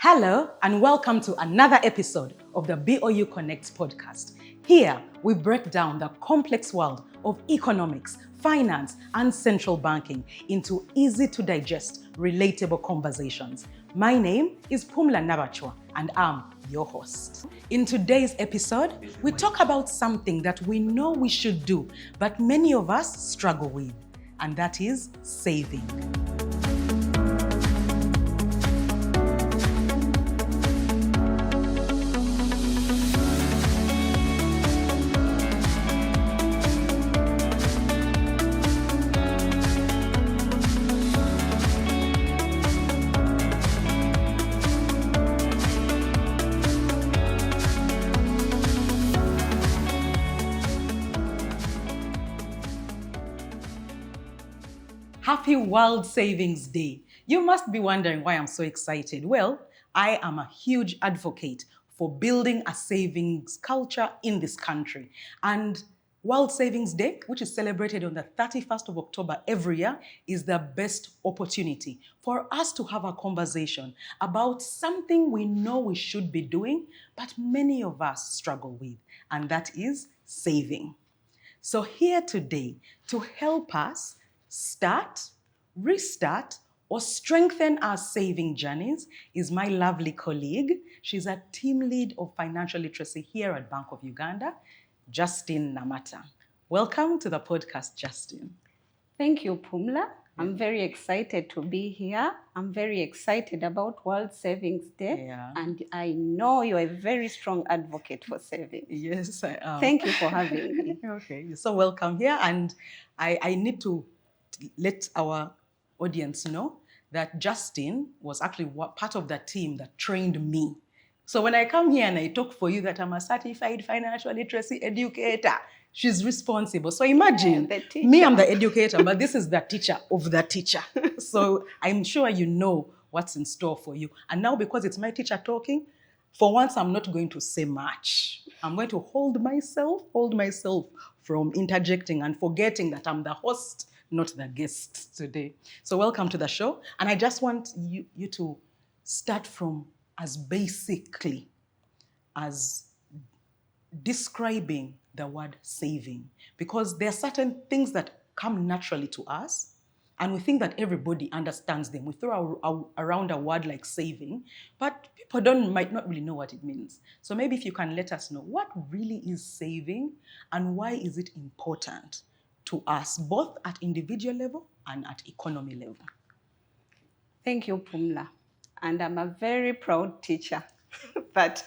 Hello and welcome to another episode of the BoU Connects Podcast. Here we break down the complex world of economics, finance and central banking into easy to digest, relatable conversations. My name is Pumla Nabachwa and I'm your host. In today's episode, we talk about something that we know we should do, but many of us struggle with, and that is saving. Happy World Savings Day. You must be wondering why I'm so excited. Well, I am a huge advocate for building a savings culture in this country. And World Savings Day, which is celebrated on the 31st of October every year, is the best opportunity for us to have a conversation about something we know we should be doing, but many of us struggle with, and that is saving. So here today to help us start, restart, or strengthen our saving journeys is my lovely colleague. She's a team lead of financial literacy here at Bank of Uganda, Justine Namata. Welcome to the podcast, Justine. Thank you, Pumla. I'm very excited to be here. I'm very excited about World Savings Day. Yeah. And I know you're a very strong advocate for savings. Yes, I am. Thank you for having me. Okay, you're so welcome here. And I need to let our audience know that Justine was actually part of the team that trained me. So when I come here and I talk for you that I'm a certified financial literacy educator, she's responsible. So imagine, me, I'm the educator, but this is the teacher of the teacher. So I'm sure you know what's in store for you. And now because it's my teacher talking, for once I'm not going to say much. I'm going to hold myself from interjecting and forgetting that I'm the host, not the guest today. So welcome to the show. And I just want you to start from as basically as describing the word saving, because there are certain things that come naturally to us and we think that everybody understands them. We throw around a word like saving, but people might not really know what it means. So maybe if you can let us know what really is saving and why is it important to us, both at individual level and at economy level. Thank you, Pumla. And I'm a very proud teacher that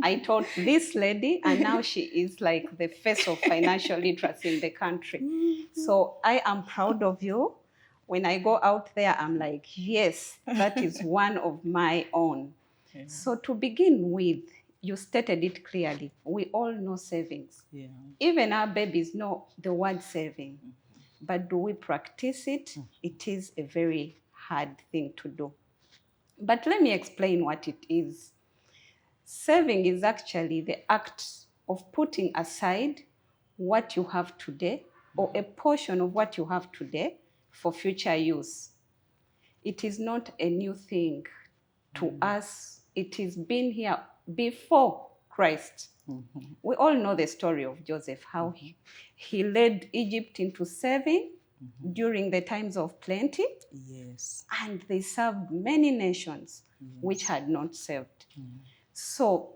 I taught this lady, and now she is like the face of financial literacy in the country. So I am proud of you. When I go out there, I'm like, yes, that is one of my own. Okay. So to begin with, you stated it clearly. We all know savings. Yeah. Even our babies know the word saving. Mm-hmm. But do we practice it? Mm-hmm. It is a very hard thing to do. But let me explain what it is. Saving is actually the act of putting aside what you have today or a portion of what you have today for future use. It is not a new thing to us. It has been here before Christ. Mm-hmm. We all know the story of Joseph, how he led Egypt into saving during the times of plenty. Yes. And they served many nations which had not served. So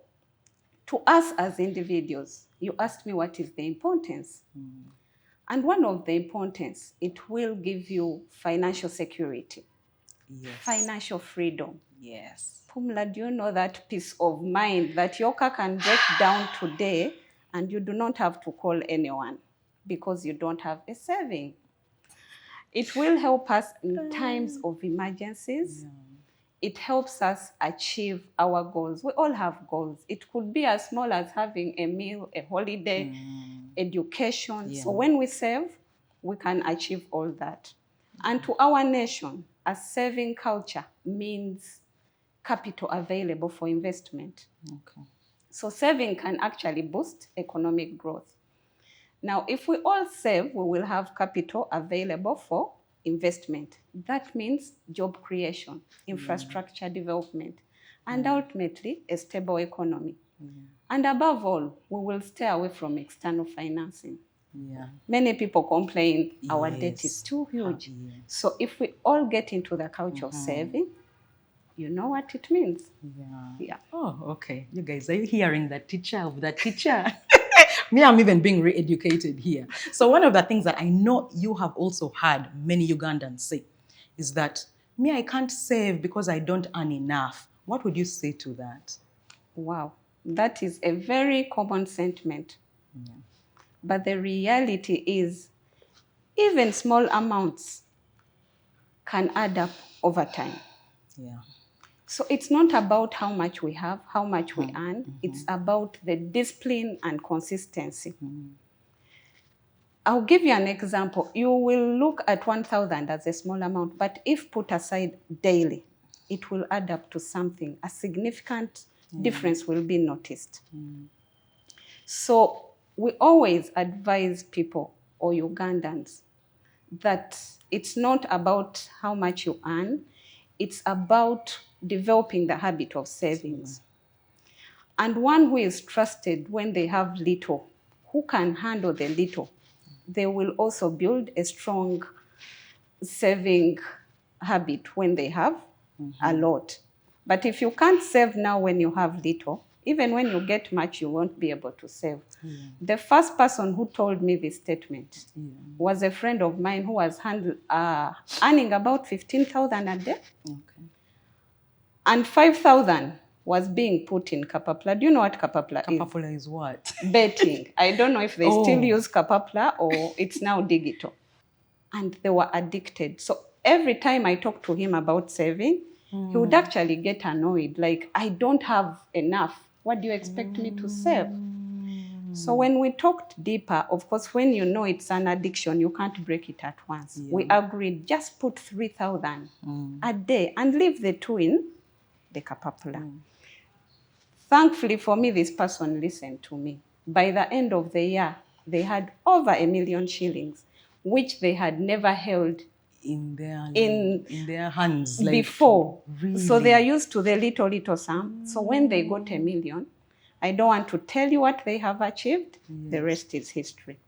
to us as individuals, you asked me what is the importance. And one of the importance, it will give you financial security, financial freedom. Yes. Pumla, do you know that peace of mind that your car can break down today and you do not have to call anyone because you don't have a saving? It will help us in times of emergencies. Yeah. It helps us achieve our goals. We all have goals. It could be as small as having a meal, a holiday, education. Yeah. So when we save, we can achieve all that. And to our nation, a saving culture means capital available for investment. Okay. So saving can actually boost economic growth. Now, if we all save, we will have capital available for investment. That means job creation, infrastructure development. and ultimately a stable economy. And above all, we will stay away from external financing. Yeah. Many people complain our debt is Yes. too huge. Yes. So if we all get into the culture of saving, you know what it means. Yeah. Oh, okay. You guys, are you hearing that teacher of that teacher? Me, I'm even being re-educated here. So one of the things that I know you have also heard many Ugandans say is that, me, I can't save because I don't earn enough. What would you say to that? Wow. That is a very common sentiment. But the reality is, even small amounts can add up over time. Yeah. So it's not about how much we have, how much we earn. It's about the discipline and consistency. I'll give you an example. You will look at 1,000 as a small amount, but if put aside daily, it will add up to something. A significant difference will be noticed. So we always advise people, or Ugandans, that it's not about how much you earn, it's about developing the habit of savings. And one who is trusted when they have little, who can handle the little, they will also build a strong saving habit when they have a lot. But if you can't save now when you have little, even when you get much, you won't be able to save. The first person who told me this statement was a friend of mine who was earning about 15,000 a day. And 5,000 was being put in Kapapla. Do you know what Kapapla is? Kapapula is what? Betting. I don't know if they still use Kapapla or it's now digital. And they were addicted. So every time I talked to him about saving, he would actually get annoyed. Like, I don't have enough. What do you expect me to save? So when we talked deeper, of course, when you know it's an addiction, you can't break it at once. We agreed, just put 3,000 a day and leave the 2 in the Kapapula. Thankfully for me, this person listened to me. By the end of the year, they had over 1 million shillings, which they had never held in their hands before. Really? So they are used to the little sum. So when they got 1 million, I don't want to tell you what they have achieved. The rest is history.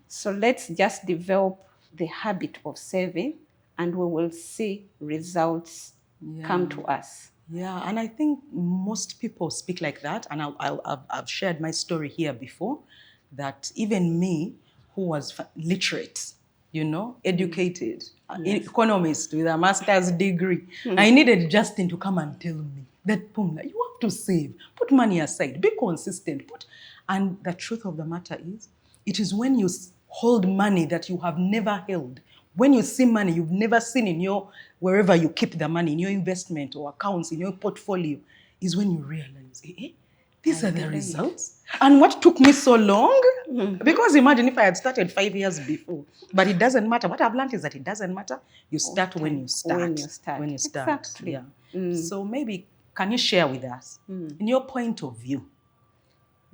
So let's just develop the habit of saving, and we will see results come to us. Yeah, and I think most people speak like that. And I've shared my story here before, that even me, who was literate, educated, economist with a master's degree, I needed Justine to come and tell me that, Pumla, you have to save, put money aside, be consistent. And the truth of the matter is, it is when you hold money that you have never held, when you see money you've never seen in your, wherever you keep the money, in your investment or accounts, in your portfolio, is when you realize, these are the results. And what took me so long? Because imagine if I had started 5 years before. But it doesn't matter. What I've learned is that it doesn't matter. You start when you start. When you start. Exactly. Yeah. So maybe, can you share with us, in your point of view,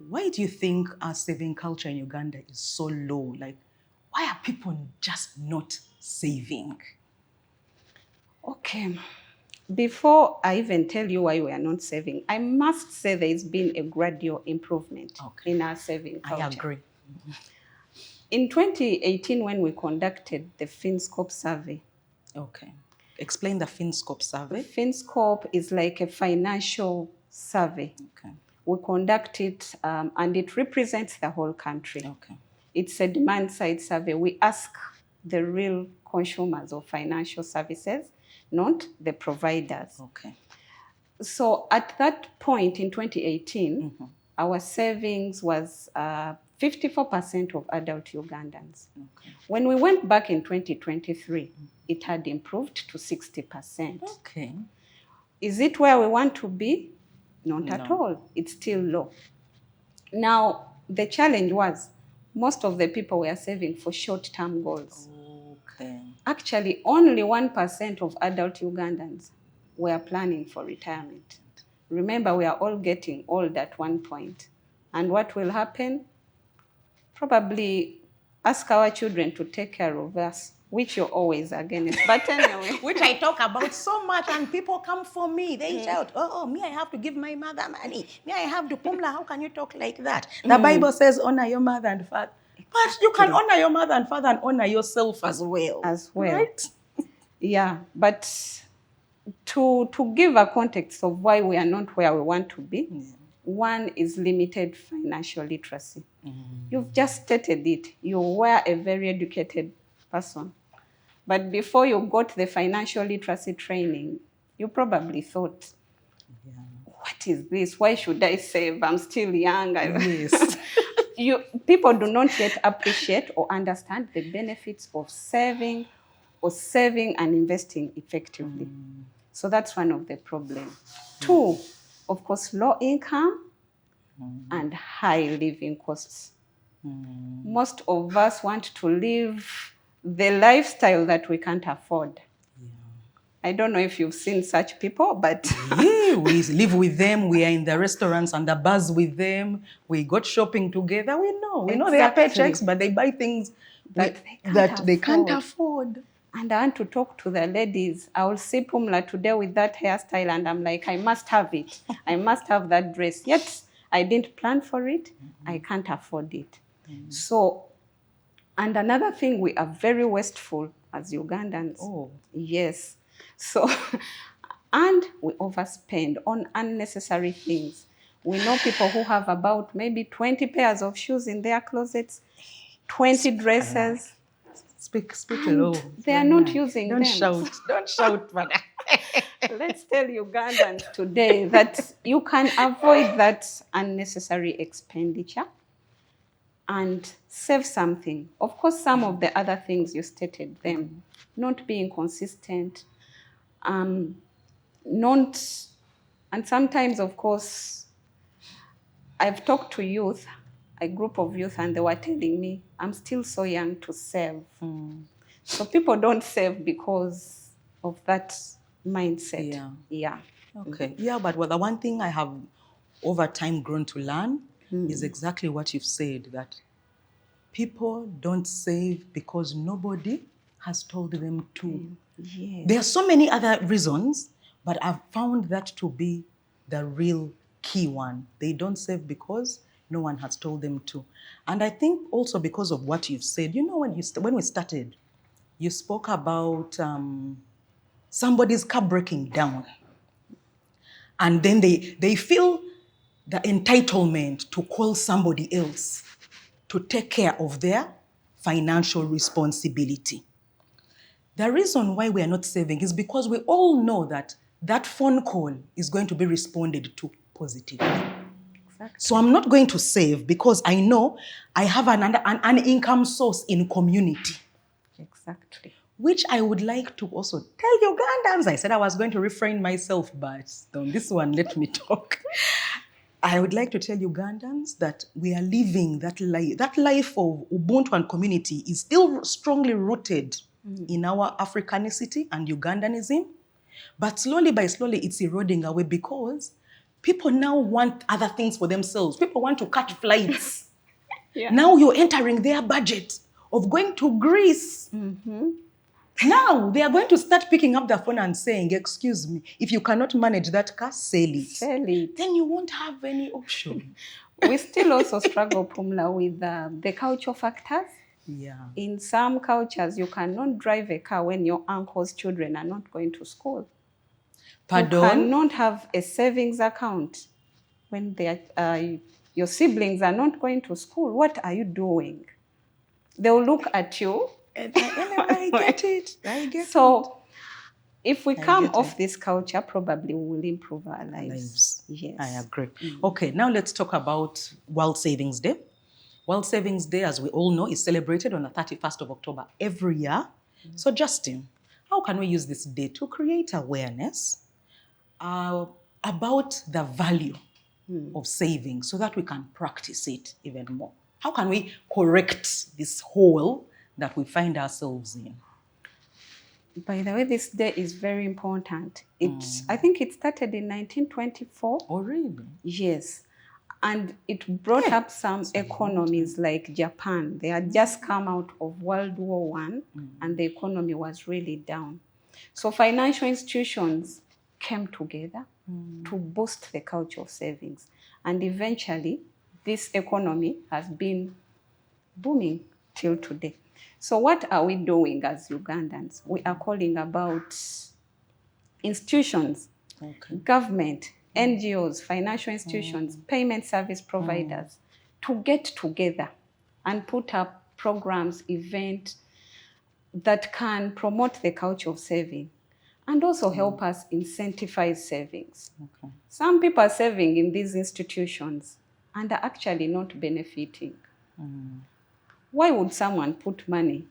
why do you think our saving culture in Uganda is so low? Like, why are people just not saving? Okay. Before I even tell you why we are not saving, I must say there's been a gradual improvement in our saving culture. I agree. In 2018, when we conducted the FinScope survey. Okay. Explain the FinScope survey. FinScope is like a financial survey. Okay. We conduct it and it represents the whole country. Okay. It's a demand-side survey. We ask the real consumers of financial services, not the providers. Okay. So at that point in 2018, our savings was 54% of adult Ugandans. Okay. When we went back in 2023, it had improved to 60%. Okay. Is it where we want to be? Not at all. It's still low. Now, the challenge was most of the people were saving for short-term goals. Okay. Actually, only 1% of adult Ugandans were planning for retirement. Remember, we are all getting old at one point. And what will happen? Probably ask our children to take care of us which you're always against. But anyway. Which I talk about so much, and people come for me. They shout, oh, me, I have to give my mother money. Me, I have to, Pumla, how can you talk like that? The Bible says, honor your mother and father. But you can honor your mother and father and honor yourself as well. Right? Yeah, but to give a context of why we are not where we want to be, one is limited financial literacy. You've just stated it. You were a very educated person. But before you got the financial literacy training, you probably thought, what is this? Why should I save? I'm still young. Yes. People do not yet appreciate or understand the benefits of saving and investing effectively. So that's one of the problems. Two, of course, low income and high living costs. Most of us want to live the lifestyle that we can't afford. I don't know if you've seen such people, but... Yeah, we live with them. We are in the restaurants and the bars with them. We got shopping together. We know their paychecks, but they buy things that they can't afford. And I want to talk to the ladies. I will see Pumla today with that hairstyle, and I'm like, I must have it. I must have that dress. Yet, I didn't plan for it. I can't afford it. So, and another thing, we are very wasteful as Ugandans. Oh. Yes. So, and we overspend on unnecessary things. We know people who have about maybe 20 pairs of shoes in their closets, 20 dresses. Speak low. They are not using them. Don't shout, brother. Let's tell Ugandans today that you can avoid that unnecessary expenditure and save something. Of course, some of the other things you stated them, not being consistent, and sometimes, of course, I've talked to youth, a group of youth, and they were telling me, I'm still so young to save. So people don't save because of that mindset. Yeah. Okay. Yeah, but the one thing I have over time grown to learn is exactly what you've said, that people don't save because nobody has told them to. Yes. There are so many other reasons, but I've found that to be the real key one. They don't save because no one has told them to. And I think also because of what you've said, when we started, you spoke about somebody's car breaking down. And then they feel the entitlement to call somebody else to take care of their financial responsibility. The reason why we are not saving is because we all know that phone call is going to be responded to positively. Exactly. So I'm not going to save because I know I have an income source in community. Exactly. Which I would like to also tell Ugandans. I said I was going to refrain myself, but on this one, let me talk. I would like to tell Ugandans that we are living that life. That life of Ubuntu and community is still strongly rooted in our Africanicity and Ugandanism. But slowly it's eroding away because people now want other things for themselves. People want to catch flights. Now you're entering their budget of going to Greece. Now they are going to start picking up the phone and saying, excuse me, if you cannot manage that car, sell it. Then you won't have any option. We still also struggle, Pumla, with the cultural factors. Yeah. In some cultures, you cannot drive a car when your uncle's children are not going to school. Pardon? You cannot have a savings account when your siblings are not going to school. What are you doing? They'll look at you. I get it. So if we come off this culture, probably we will improve our lives. Yes. I agree. Okay, now let's talk about World Savings Day. World Savings Day, as we all know, is celebrated on the 31st of October every year. So Justine, how can we use this day to create awareness about the value of saving so that we can practice it even more? How can we correct this hole that we find ourselves in? By the way, this day is very important. I think it started in 1924. Oh, really? Yes. And it brought up some economies like Japan. They had just come out of World War I, and the economy was really down. So financial institutions came together to boost the culture of savings. And eventually, this economy has been booming till today. So what are we doing as Ugandans? We are calling about institutions, government, NGOs, financial institutions, payment service providers to get together and put up programs, events that can promote the culture of saving and also help us incentivize savings. Some people are saving in these institutions and are actually not benefiting. Why would someone put money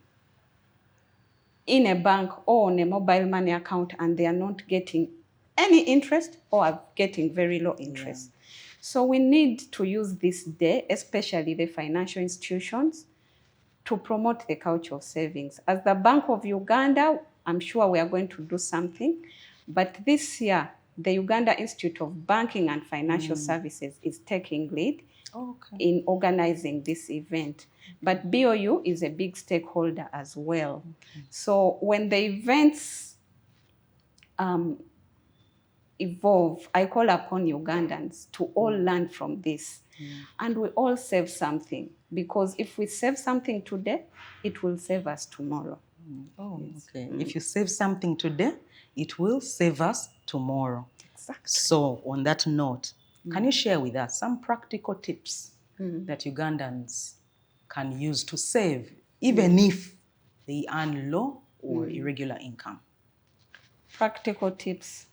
in a bank or on a mobile money account and they are not getting any interest or are getting very low interest? So we need to use this day, especially the financial institutions, to promote the culture of savings. As the Bank of Uganda, I'm sure we are going to do something, but this year, the Uganda Institute of Banking and Financial Services is taking lead in organizing this event. But BoU is a big stakeholder as well. So when the events evolve, I call upon Ugandans to all learn from this. And we all save something, because if we save something today, it will save us tomorrow. If you save something today, it will save us tomorrow. Exactly. So on that note, can you share with us some practical tips that Ugandans can use to save, even if they earn low or irregular income? Practical tips.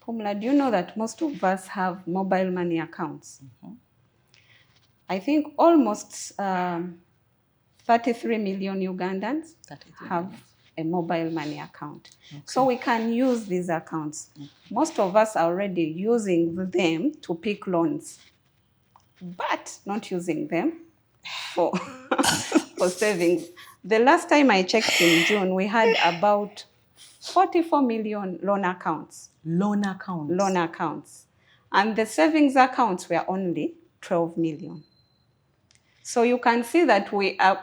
Pumla, do you know that most of us have mobile money accounts? I think almost 33 million Ugandans have a mobile money account. So we can use these accounts. Most of us are already using them to pick loans, but not using them for, for savings. The last time I checked in June, we had about 44 million loan accounts. Loan accounts? Loan accounts. And the savings accounts were only 12 million. So you can see that we are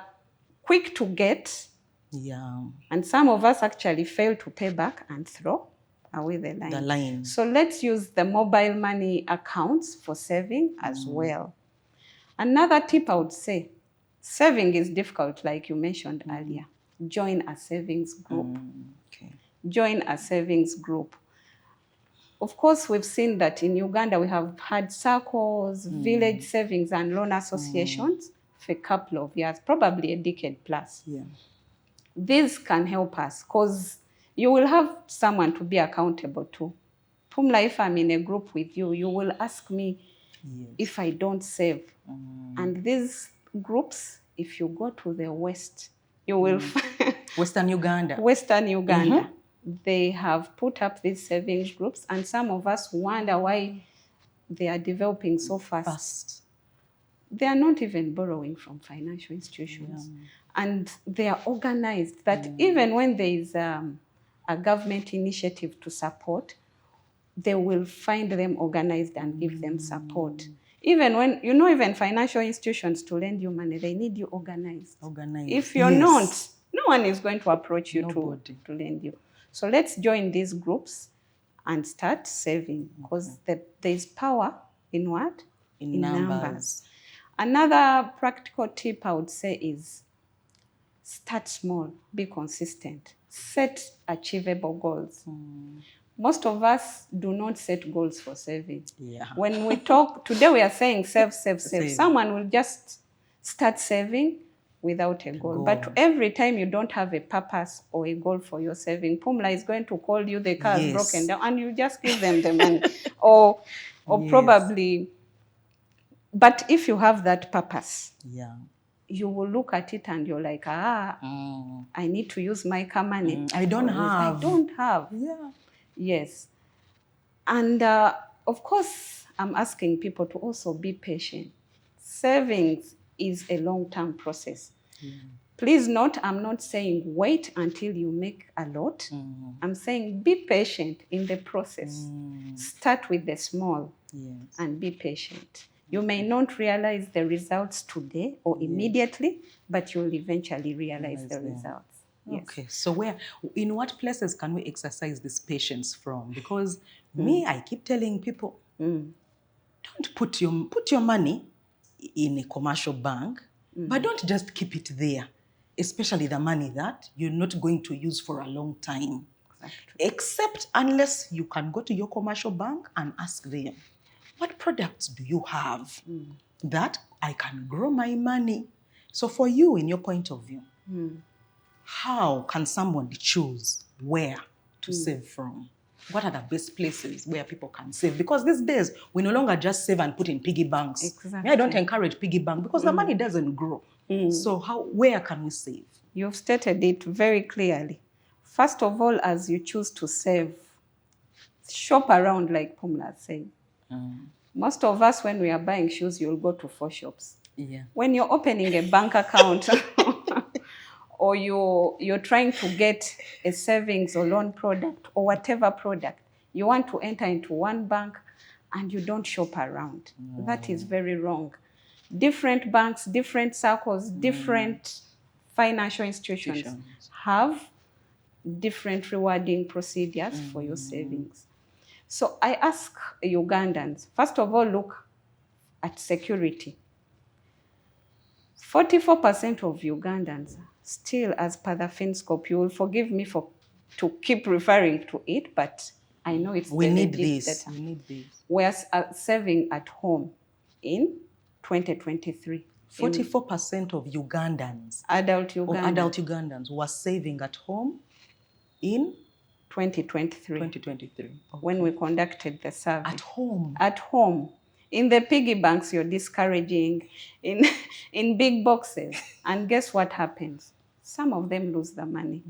quick to get. And some of us actually fail to pay back and throw away the line. So let's use the mobile money accounts for saving as well. Another tip I would say, saving is difficult, like you mentioned earlier. Join a savings group. Join a savings group. Of course, we've seen that in Uganda we have had circles, village savings and loan associations for a couple of years, probably a decade plus. This can help us because you will have someone to be accountable to. Pumla, if I'm in a group with you, you will ask me if I don't save. And these groups, if you go to the West, you will find Western Uganda. They have put up these savings groups, and some of us wonder why they are developing so fast. They are not even borrowing from financial institutions. And they are organized that even when there is a government initiative to support, they will find them organized and give them support. Even when, even financial institutions to lend you money, they need you organized. If you're not, no one is going to approach you to lend you. So let's join these groups and start saving, because there is power in what? In numbers. Another practical tip I would say is start small, be consistent, set achievable goals. Most of us do not set goals for saving. When we talk, today we are saying save. Someone will just start saving without a goal. But every time you don't have a purpose or a goal for your saving, Pumla is going to call you, the car is broken down, and you just give them the money. or probably, but if you have that purpose, you will look at it and you're like, I need to use my car money. I don't have. Yes. And of course, I'm asking people to also be patient. Savings is a long-term process. Please note, I'm not saying wait until you make a lot. I'm saying be patient in the process. Start with the small and be patient. You may not realize the results today or immediately, but you'll eventually realize the results. Yes. Okay, so in what places can we exercise this patience from? Because I keep telling people, don't put your money in a commercial bank, but don't just keep it there, especially the money that you're not going to use for a long time. Exactly. Except unless you can go to your commercial bank and ask them, what products do you have that I can grow my money? So for you, in your point of view, how can somebody choose where to save from? What are the best places where people can save? Because these days, we no longer just save and put in piggy banks. Exactly. I don't encourage piggy bank because the money doesn't grow. So where can we save? You've stated it very clearly. First of all, as you choose to save, shop around like Pumla said. Most of us, when we are buying shoes, you'll go to 4 shops. Yeah. When you're opening a bank account or you're trying to get a savings or loan product or whatever product, you want to enter into one bank and you don't shop around. That is very wrong. Different banks, different circles, different financial institutions have different rewarding procedures for your savings. So I ask Ugandans, first of all, look at security. 44% of Ugandans still, as per the FinScope, you will forgive me to keep referring to it, but I know it's we the need legit this. data. We need this. We are saving at home in 2023. 44% of Ugandans, Adult Ugandans were saving at home in 2023. 2023. Okay. When we conducted the survey. At home. At home. In the piggy banks, you're discouraging. In big boxes. And guess what happens? Some of them lose the money.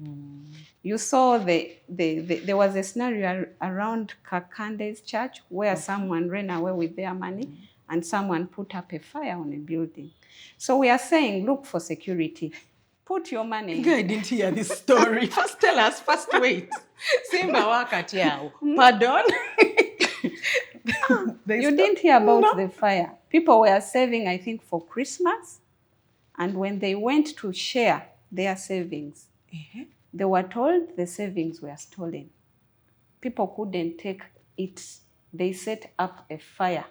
You saw there was a scenario around Kakande's church where someone ran away with their money and someone put up a fire on a building. So we are saying, look for security. Put your money. I didn't hear this story. First tell us, first wait. Simba wakati yao. Pardon? You didn't hear about the fire. People were saving, I think, for Christmas. And when they went to share their savings, they were told the savings were stolen. People couldn't take it. They set up a fire.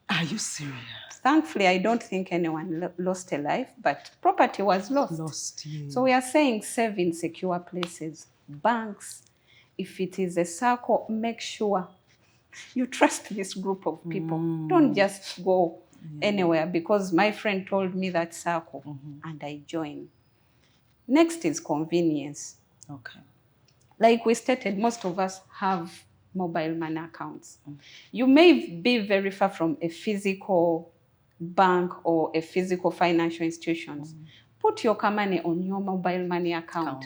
Are you serious? Thankfully, I don't think anyone lost a life, but property was lost. Yeah. So we are saying save in secure places. Banks, if it is a circle, make sure you trust this group of people. Don't just go anywhere because my friend told me that circle and I joined. Next is convenience. Okay. Like we stated, most of us have mobile money accounts. You may be very far from a physical bank or a physical financial institution. Put your money on your mobile money account.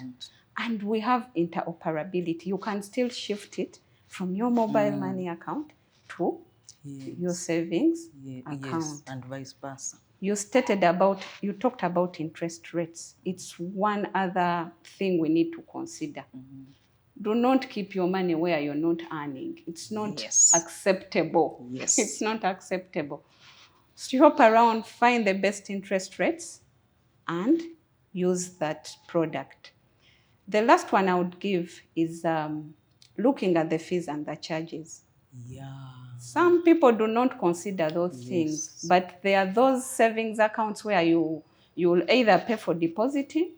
And we have interoperability. You can still shift it from your mobile money account to your savings account. Yes, and vice versa. You talked about interest rates. It's one other thing we need to consider. Do not keep your money where you're not earning. It's not acceptable. Yes. It's not acceptable. Shop around, find the best interest rates, and use that product. The last one I would give is looking at the fees and the charges. Yeah. Some people do not consider those things, but there are those savings accounts where you'll either pay for depositing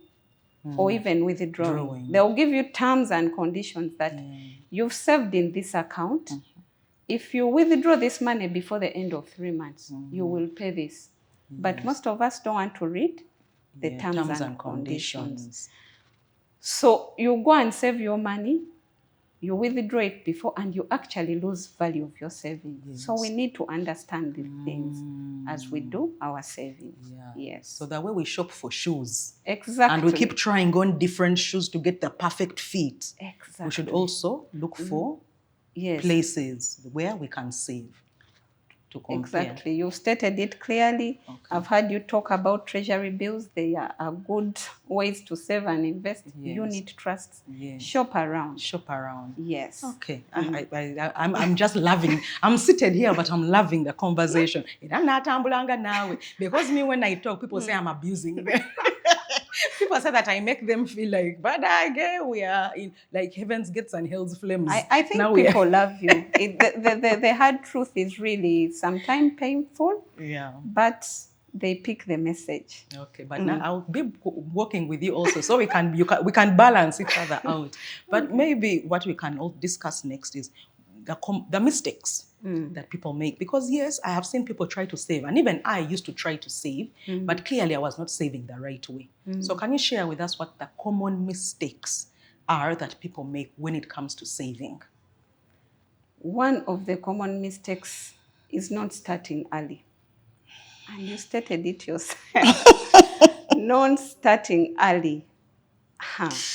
or even withdrawing. They'll give you terms and conditions that you've saved in this account. If you withdraw this money before the end of 3 months, you will pay this. But most of us don't want to read the terms and conditions. So you go and save your money, you withdraw it before, and you actually lose value of your savings. So we need to understand these things as we do our savings. Yes. So that way we shop for shoes. Exactly. And we keep trying on different shoes to get the perfect fit. Exactly. We should also look for places where we can save. to compare. Exactly. You've stated it clearly. Okay. I've heard you talk about treasury bills. They are good ways to save and invest. Yes. Unit trusts. Yes. Shop around. Shop around. Yes. Okay. I'm just loving. I'm seated here, but I'm loving the conversation. Because me, when I talk, people say I'm abusing them. People say that I make them feel like, but again, we are in like heaven's gates and hell's flames. I think now people love you. The hard truth is really sometimes painful. Yeah. But they pick the message. Okay, but now I'll be working with you also, so we can balance each other out. But maybe what we can all discuss next is the mistakes that people make. Because yes, I have seen people try to save, and even I used to try to save, but clearly I was not saving the right way. So can you share with us what the common mistakes are that people make when it comes to saving? One of the common mistakes is not starting early. And you stated it yourself. Not starting early.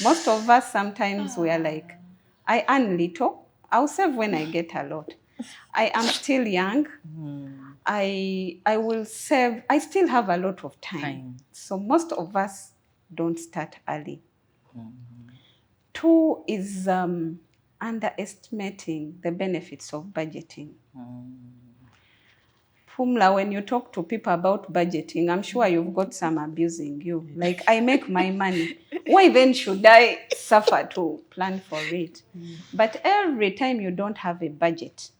Most of us sometimes we are like, I earn little, I'll save when I get a lot. I am still young. I will save. I still have a lot of time. So most of us don't start early. 2 is underestimating the benefits of budgeting. Pumla, when you talk to people about budgeting, I'm sure you've got some abusing you. Like, I make my money. Why then should I suffer to plan for it? But every time you don't have a budget,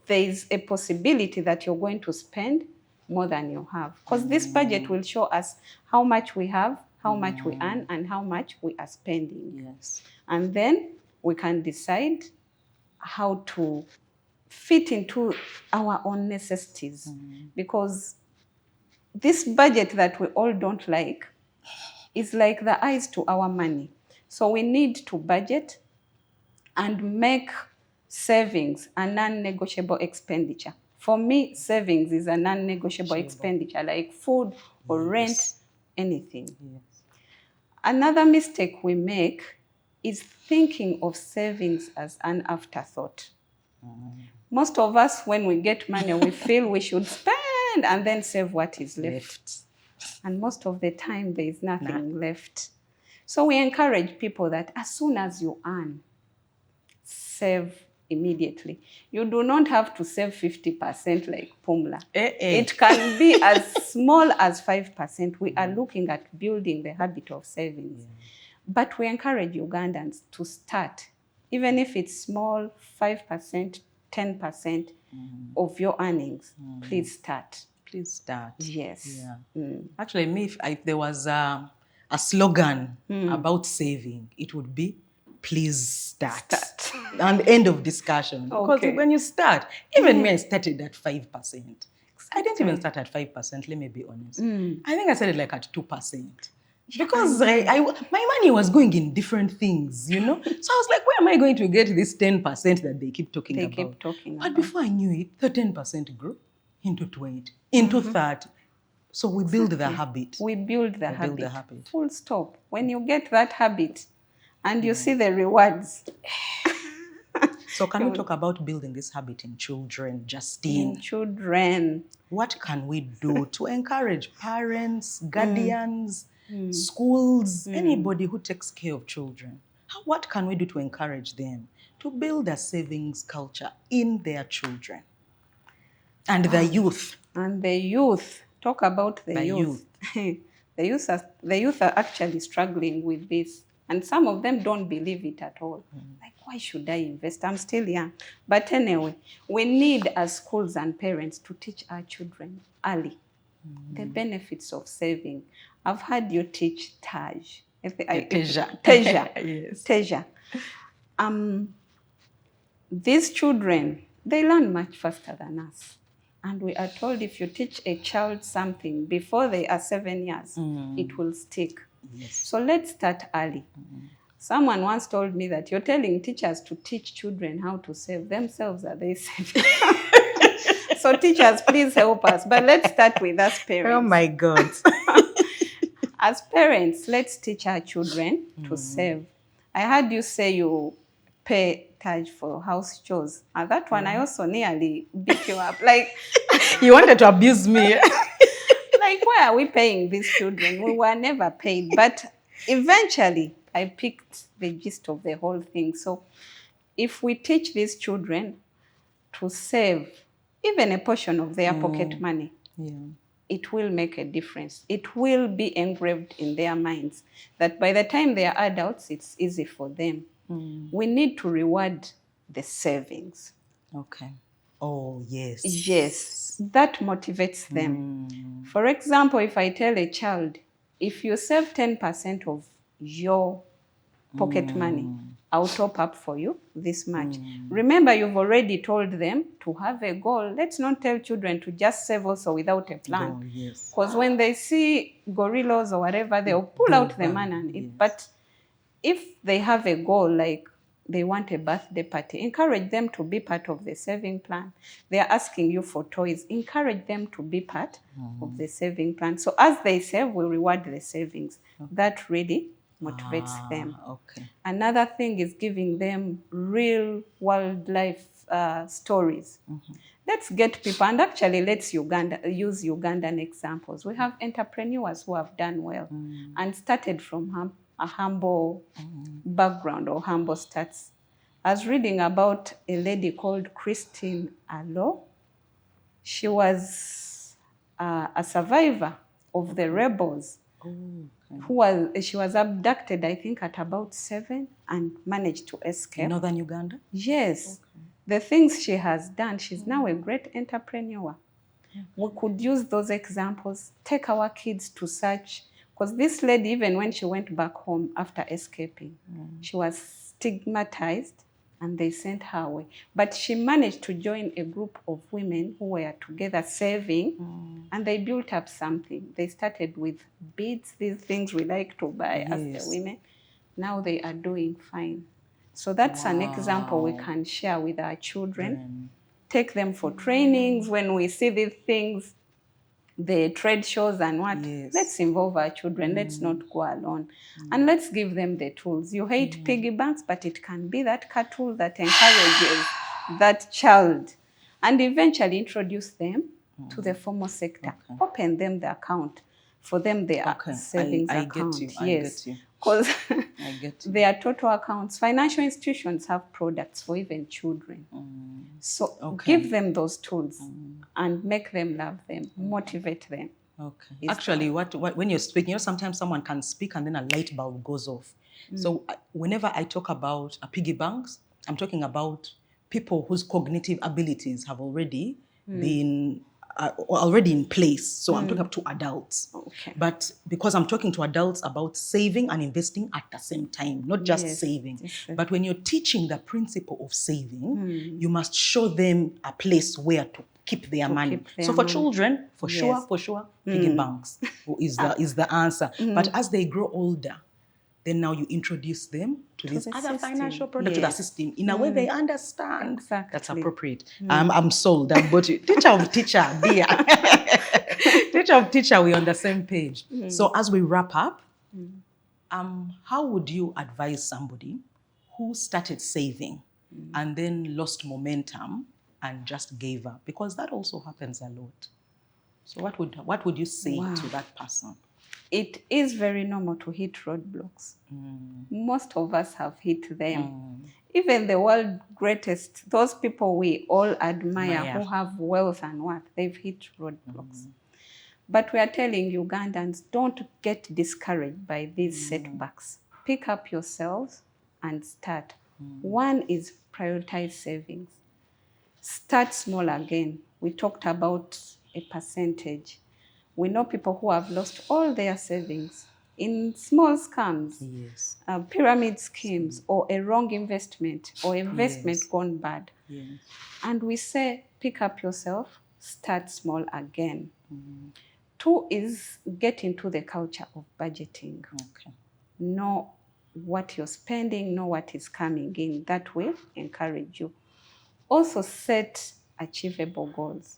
there's a possibility that you're going to spend more than you have. Because this budget will show us how much we have, how much we earn, and how much we are spending. Yes. And then we can decide how to fit into our own necessities. Because this budget that we all don't like is like the eyes to our money. So we need to budget and make savings a non-negotiable expenditure. For me, savings is a non-negotiable expenditure, like food or rent, anything. Yes. Another mistake we make is thinking of savings as an afterthought. Most of us, when we get money, we feel we should spend and then save what is left. And most of the time, there is nothing left. So we encourage people that as soon as you earn, save immediately. You do not have to save 50% like Pumla. It can be as small as 5%. We are looking at building the habit of savings. But we encourage Ugandans to start, even if it's small, 5%, 10% of your earnings. Please start. Please start. Yes. Actually, if there was a slogan about saving, it would be, please start. And end of discussion. Because when you start, even me, I started at 5%. I didn't even start at 5%, let me be honest. I think I started like at 2%. Because my money was going in different things, you know? So I was like, where am I going to get this 10% that they keep talking about? But before I knew it, the 10% grew into 20, into 30. So we build the habit. We build the habit. Full stop. When you get that habit and you see the rewards. So can we talk about building this habit in children, Justine? In children. What can we do to encourage parents, guardians, schools, anybody who takes care of children? What can we do to encourage them to build a savings culture in their children? And the youth. And the youth. Talk about the youth. The youth are actually struggling with this. And some of them don't believe it at all. Like, why should I invest? I'm still young. But anyway, we need as schools and parents to teach our children early the benefits of saving. I've had you teach Taj. Teja. These children, they learn much faster than us. And we are told if you teach a child something before they are 7 years, it will stick. Yes. So let's start early. Someone once told me that you're telling teachers to teach children how to save. Themselves are they saving? So teachers, please help us. But let's start with us parents. Oh my God. As parents, let's teach our children to save. I heard you say you pay Taj for house chores. And that one, I also nearly beat you up. Like, You wanted to abuse me. like, why are we paying these children? We were never paid. But eventually, I picked the gist of the whole thing. So if we teach these children to save even a portion of their pocket money, it will make a difference. It will be engraved in their minds that by the time they are adults, it's easy for them. We need to reward the savings. Okay. Oh, yes. Yes, that motivates them. For example, if I tell a child, if you save 10% of your pocket money, I'll top up for you this much. Remember, you've already told them to have a goal. Let's not tell children to just save also without a plan. Because when they see gorillas or whatever, they'll pull out the money and eat. But if they have a goal, like they want a birthday party, encourage them to be part of the saving plan. They are asking you for toys. Encourage them to be part of the saving plan. So as they save, we reward the savings. That really motivates them. Okay. Another thing is giving them real world life stories. Let's get people, and actually let's use Ugandan examples. We have entrepreneurs who have done well and started from a humble background or humble stats. I was reading about a lady called Christine Allo. She was a survivor of the rebels. She was abducted, I think, at about 7 and managed to escape. In northern Uganda? Yes. The things she has done, she's now a great entrepreneur. We could use those examples, take our kids to such, because this lady, even when she went back home after escaping, she was stigmatized and they sent her away. But she managed to join a group of women who were together saving, and they built up something. They started with beads, these things we like to buy as the women. Now they are doing fine. So that's an example we can share with our children. Take them for trainings. When we see these things, the trade shows and what, let's involve our children. Let's not go alone. And let's give them the tools. You hate piggy banks, but it can be that car tool that encourages that child. And eventually introduce them to the formal sector. Open them the account. For them, they are savings account. I get you. Because they are total accounts. Financial institutions have products for even children. So give them those tools and make them love them, motivate them. Okay. Actually, when you're speaking, sometimes someone can speak and then a light bulb goes off. So whenever I talk about piggy banks, I'm talking about people whose cognitive abilities have already been already in place. So I'm talking up to adults. But because I'm talking to adults about saving and investing at the same time, not just saving. But when you're teaching the principle of saving, you must show them a place where to keep their money. So for children, for sure, piggy banks is the answer. But as they grow older, then now you introduce them to these other financial products, to the system, in a way they understand. That's appropriate. I'm sold. I'm bought you. Teacher of teacher, dear. Teacher of teacher, we're on the same page. So as we wrap up, how would you advise somebody who started saving and then lost momentum and just gave up? Because that also happens a lot. So what would you say to that person? It is very normal to hit roadblocks. Most of us have hit them. Even the world greatest, those people we all admire who have wealth and what, they've hit roadblocks. But we are telling Ugandans, don't get discouraged by these setbacks. Pick up yourselves and start. One is prioritize savings. Start small again. We talked about a percentage. We know people who have lost all their savings in small scams, pyramid schemes, or a wrong investment, or investment gone bad. And we say, pick up yourself, start small again. 2 is get into the culture of budgeting. Know what you're spending, know what is coming in. That will encourage you. Also set achievable goals.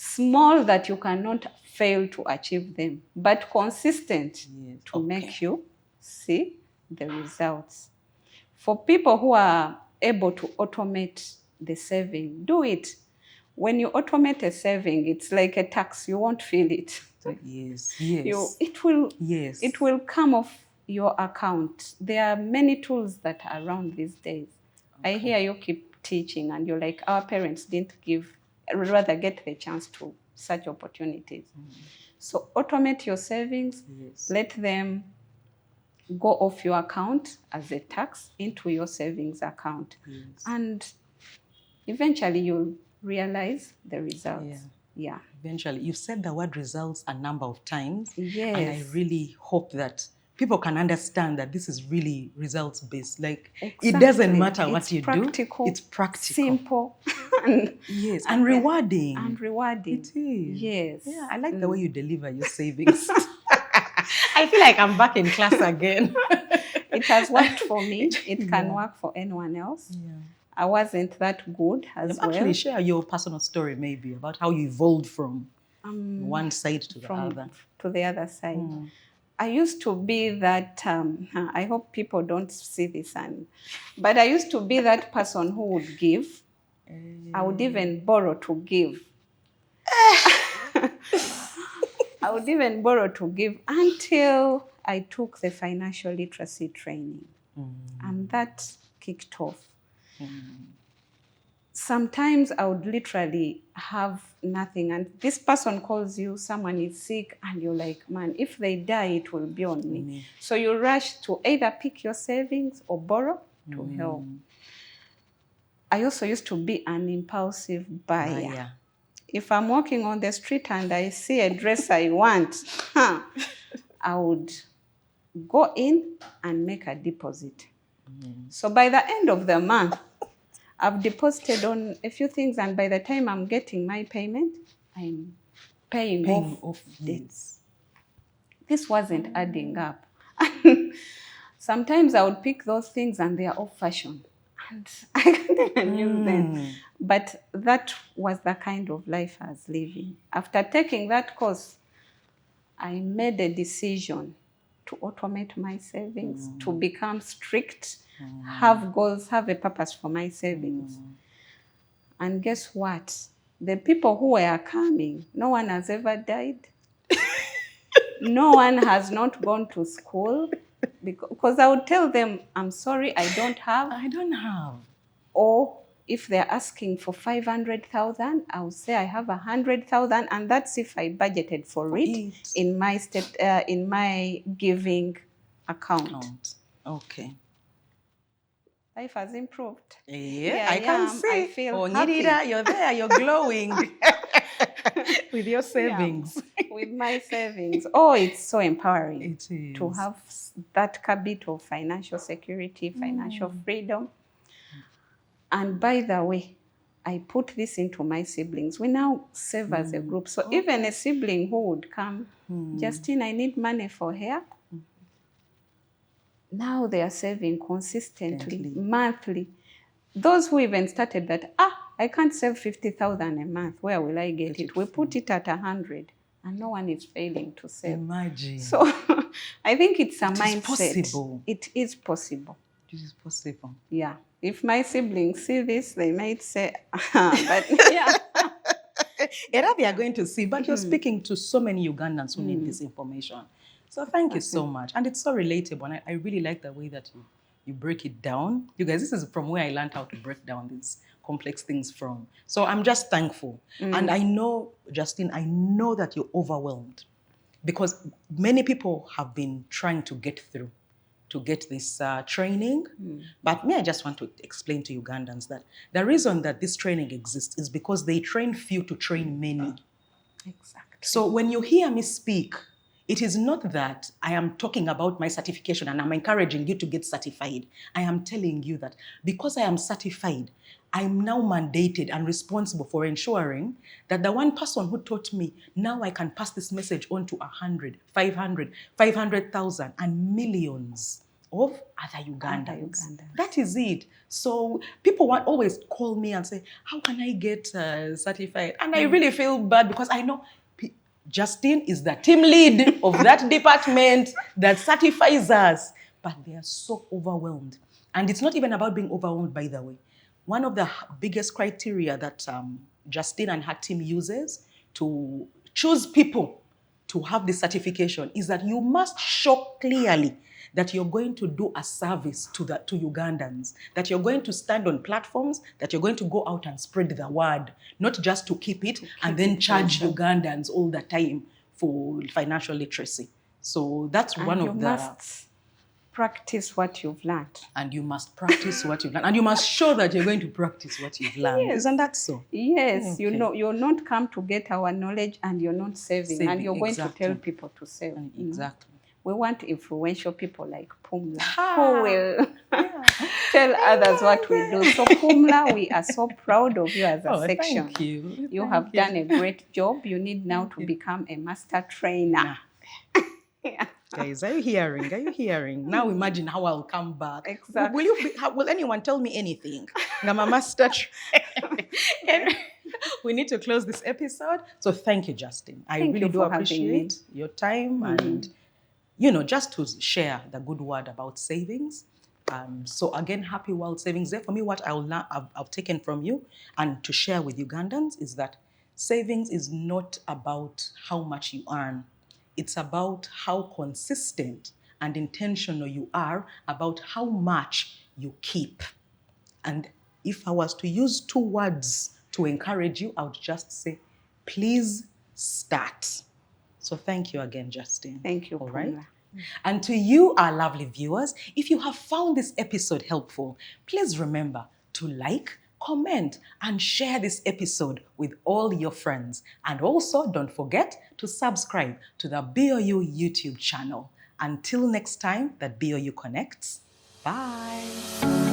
Small that you cannot fail to achieve them, but consistent to make you see the results. For people who are able to automate the saving, do it. When you automate a saving, it's like a tax. You won't feel it. Yes. It will come off your account. There are many tools that are around these days. Okay. I hear you keep teaching and you're like, our parents didn't rather get the chance to such opportunities. So automate your savings, let them go off your account as a tax into your savings account. And eventually you'll realize the results. Yeah. Eventually. You've said the word results a number of times. Yes. And I really hope that people can understand that this is really results-based. Like, It doesn't matter what you practical, do. It's practical. Simple. and rewarding. And rewarding. It is. Yes. Yeah, I like the way you deliver your savings. I feel like I'm back in class again. It has worked for me. It can work for anyone else. Yeah. I wasn't that good as well. Actually, share your personal story maybe about how you evolved from one side to the other. To the other side. I used to be that, I hope people don't see this, but I used to be that person who would give. I would even borrow to give. I would even borrow to give until I took the financial literacy training. And that kicked off. Sometimes I would literally have nothing, and this person calls you, someone is sick, and you're like, man, if they die, it will be on me. So you rush to either pick your savings or borrow to help. I also used to be an impulsive buyer. If I'm walking on the street and I see a dress I want, I would go in and make a deposit. So by the end of the month, I've deposited on a few things, and by the time I'm getting my payment, I'm paying off debts. This wasn't adding up. Sometimes I would pick those things and they are off fashion. And I can't even use them. But that was the kind of life I was living. After taking that course, I made a decision to automate my savings, to become strict, have goals, have a purpose for my savings. And guess what? The people who were coming, no one has ever died. No one has not gone to school. Because I would tell them, I'm sorry, I don't have. Or if they're asking for 500,000, I would say I have 100,000, and that's if I budgeted for it in my giving account. Okay. Life has improved. Yeah, I can see. I feel happy. Nirida, you're there. You're glowing with your savings. Yeah, with my savings. Oh, it's so empowering. It is. To have that habit of financial security, financial freedom. And by the way, I put this into my siblings. We now save as a group. So even a sibling who would come, Justine, I need money for hair. Now they are saving consistently, monthly. Those who even started that, I can't save 50,000 a month. Where will I get it? We put it at 100, and no one is failing to save. Imagine. So I think it's a mindset. Possible. It is possible. It is possible. Yeah. If my siblings see this, they might say, but yeah. Yeah, they are going to see. But you're speaking to so many Ugandans who need this information. So thank you so much. And it's so relatable. And I really like the way that you break it down. You guys, this is from where I learned how to break down these complex things from. So I'm just thankful. And I know, Justine, I know that you're overwhelmed because many people have been trying to get through to get this training. But I just want to explain to Ugandans that the reason that this training exists is because they train few to train many. Exactly. So when you hear me speak, it is not that I am talking about my certification and I'm encouraging you to get certified. I am telling you that because I am certified, I'm now mandated and responsible for ensuring that the one person who taught me, now I can pass this message on to 100, 500, 500,000 and millions of other Ugandans. That is it. So people always call me and say, how can I get certified? And I really feel bad because I know Justine is the team lead of that department that certifies us. But they are so overwhelmed. And it's not even about being overwhelmed, by the way. One of the biggest criteria that Justine and her team uses to choose people to have the certification is that you must show clearly that you're going to do a service to Ugandans, that you're going to stand on platforms, that you're going to go out and spread the word, not just to keep it and then charge Ugandans all the time for financial literacy. So that's one of the... must practice what you've learned. And you must practice what you've learned. And you must show that you're going to practice what you've learned. Yes. Isn't that so? Yes. Okay. You're not come to get our knowledge and you're not saving. And you're going to tell people to save. Exactly. We want influential people like Pumla who will tell others what we do. So Pumla, we are so proud of you as a section. Thank you. You have done a great job. You need now to become a master trainer. Yeah. Guys, are you hearing? Are you hearing? Now imagine how I'll come back. Exactly. Will anyone tell me anything? I'm a master trainer. We need to close this episode. So thank you, Justine. I really do appreciate your time and, just to share the good word about savings. So again, happy World Savings Day. For me, what I've taken from you and to share with Ugandans is that savings is not about how much you earn. It's about how consistent and intentional you are about how much you keep. And if I was to use 2 words to encourage you, I would just say, please start. So thank you again, Justine. Thank you, all right? Pumla. And to you, our lovely viewers, if you have found this episode helpful, please remember to like, comment, and share this episode with all your friends. And also, don't forget to subscribe to the BoU YouTube channel. Until next time, that BoU Connects. Bye.